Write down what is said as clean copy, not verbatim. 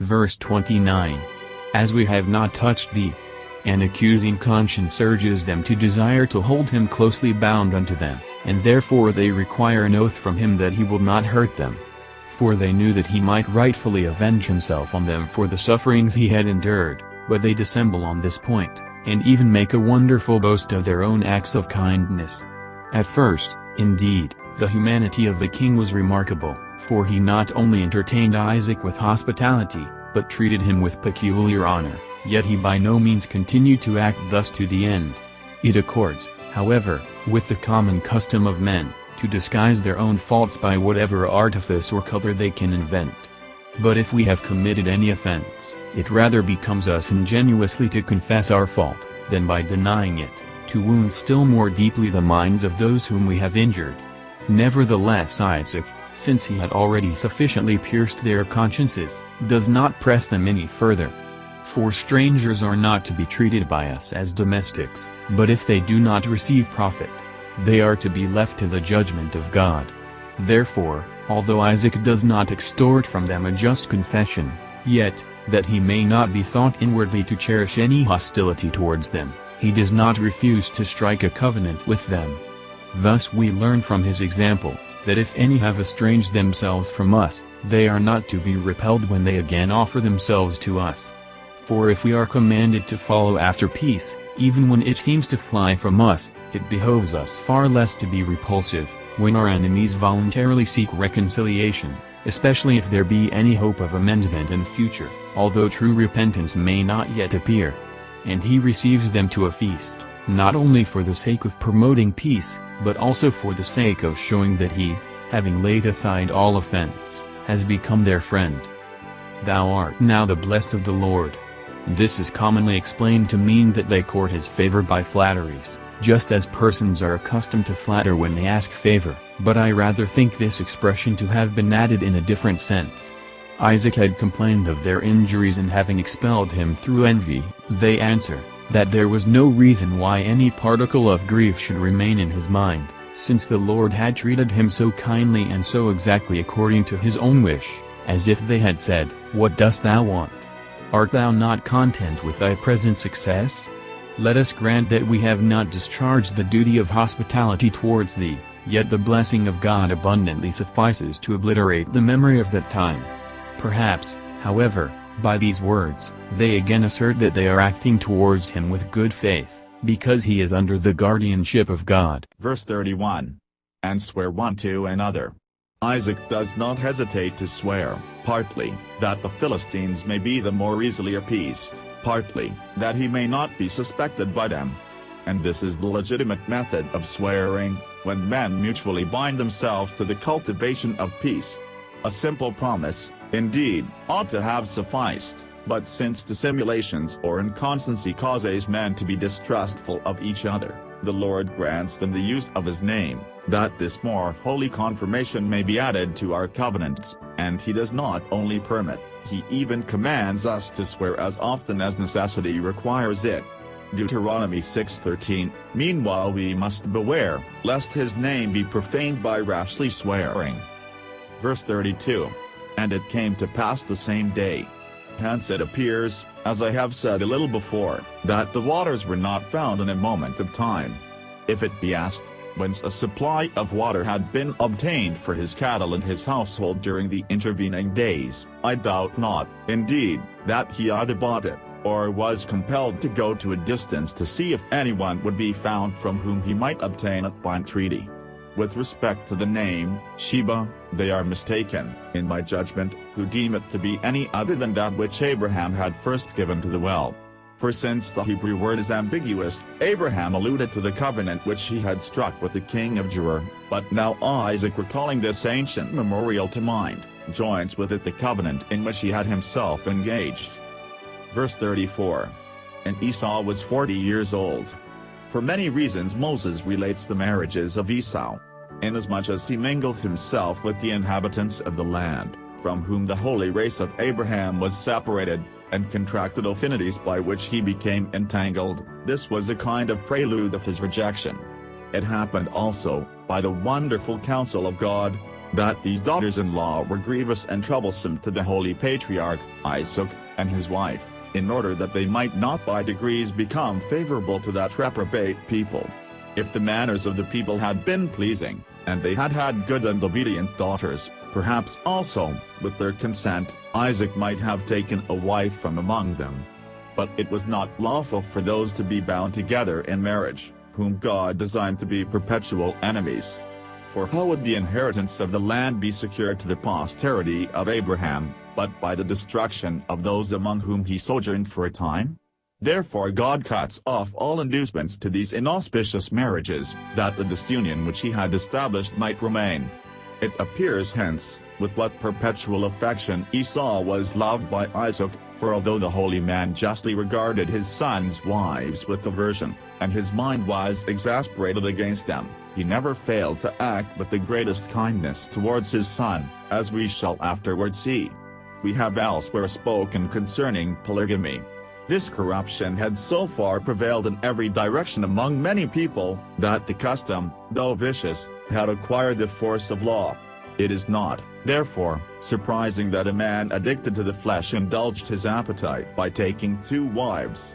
Verse 29. As we have not touched thee. An accusing conscience urges them to desire to hold him closely bound unto them, and therefore they require an oath from him that he will not hurt them. For they knew that he might rightfully avenge himself on them for the sufferings he had endured, but they dissemble on this point, and even make a wonderful boast of their own acts of kindness. At first, indeed, the humanity of the king was remarkable, for he not only entertained Isaac with hospitality, but treated him with peculiar honor, yet he by no means continued to act thus to the end. It accords, however, with the common custom of men, to disguise their own faults by whatever artifice or color they can invent. But if we have committed any offense, it rather becomes us ingenuously to confess our fault, than by denying it, to wound still more deeply the minds of those whom we have injured. Nevertheless Isaac, since he had already sufficiently pierced their consciences, does not press them any further. For strangers are not to be treated by us as domestics, but if they do not receive profit, they are to be left to the judgment of God. Therefore, although Isaac does not extort from them a just confession, yet, that he may not be thought inwardly to cherish any hostility towards them, he does not refuse to strike a covenant with them. Thus we learn from his example, that if any have estranged themselves from us, they are not to be repelled when they again offer themselves to us. For if we are commanded to follow after peace, even when it seems to fly from us, it behoves us far less to be repulsive, when our enemies voluntarily seek reconciliation, especially if there be any hope of amendment in future, although true repentance may not yet appear. And he receives them to a feast, not only for the sake of promoting peace, but also for the sake of showing that he, having laid aside all offense, has become their friend. Thou art now the blessed of the Lord. This is commonly explained to mean that they court his favor by flatteries, just as persons are accustomed to flatter when they ask favor, but I rather think this expression to have been added in a different sense. Isaac had complained of their injuries and having expelled him through envy, they answer, that there was no reason why any particle of grief should remain in his mind, since the Lord had treated him so kindly and so exactly according to his own wish, as if they had said, "What dost thou want? Art thou not content with thy present success? Let us grant that we have not discharged the duty of hospitality towards thee, yet the blessing of God abundantly suffices to obliterate the memory of that time." Perhaps, however, by these words, they again assert that they are acting towards him with good faith, because he is under the guardianship of God. Verse 31. And swear one to another. Isaac does not hesitate to swear, partly, that the Philistines may be the more easily appeased, partly, that he may not be suspected by them. And this is the legitimate method of swearing, when men mutually bind themselves to the cultivation of peace. A simple promise, indeed, ought to have sufficed, but since dissimulations or inconstancy causes men to be distrustful of each other, the Lord grants them the use of his name, that this more holy confirmation may be added to our covenants, and he does not only permit, he even commands us to swear as often as necessity requires it. Deuteronomy 6:13. Meanwhile we must beware, lest his name be profaned by rashly swearing. Verse 32. And it came to pass the same day. Hence it appears, as I have said a little before, that the waters were not found in a moment of time. If it be asked, whence a supply of water had been obtained for his cattle and his household during the intervening days, I doubt not, indeed, that he either bought it, or was compelled to go to a distance to see if anyone would be found from whom he might obtain it by entreaty. With respect to the name, Sheba, they are mistaken, in my judgment, who deem it to be any other than that which Abraham had first given to the well. For since the Hebrew word is ambiguous, Abraham alluded to the covenant which he had struck with the king of Azure, but now Isaac, recalling this ancient memorial to mind, joins with it the covenant in which he had himself engaged. Verse 34. And Esau was 40 years old. For many reasons Moses relates the marriages of Esau, inasmuch as he mingled himself with the inhabitants of the land, from whom the holy race of Abraham was separated, and contracted affinities by which he became entangled. This was a kind of prelude of his rejection. It happened also, by the wonderful counsel of God, that these daughters-in-law were grievous and troublesome to the holy patriarch, Isaac, and his wife, in order that they might not by degrees become favorable to that reprobate people. If the manners of the people had been pleasing, and they had had good and obedient daughters, perhaps also, with their consent, Isaac might have taken a wife from among them. But it was not lawful for those to be bound together in marriage, whom God designed to be perpetual enemies. For how would the inheritance of the land be secured to the posterity of Abraham, but by the destruction of those among whom he sojourned for a time? Therefore God cuts off all inducements to these inauspicious marriages, that the disunion which he had established might remain. It appears hence, with what perpetual affection Esau was loved by Isaac, for although the holy man justly regarded his sons' wives with aversion, and his mind was exasperated against them, he never failed to act with the greatest kindness towards his son, as we shall afterward see. We have elsewhere spoken concerning polygamy. This corruption had so far prevailed in every direction among many people, that the custom, though vicious, had acquired the force of law. It is not, therefore, surprising that a man addicted to the flesh indulged his appetite by taking 2 wives.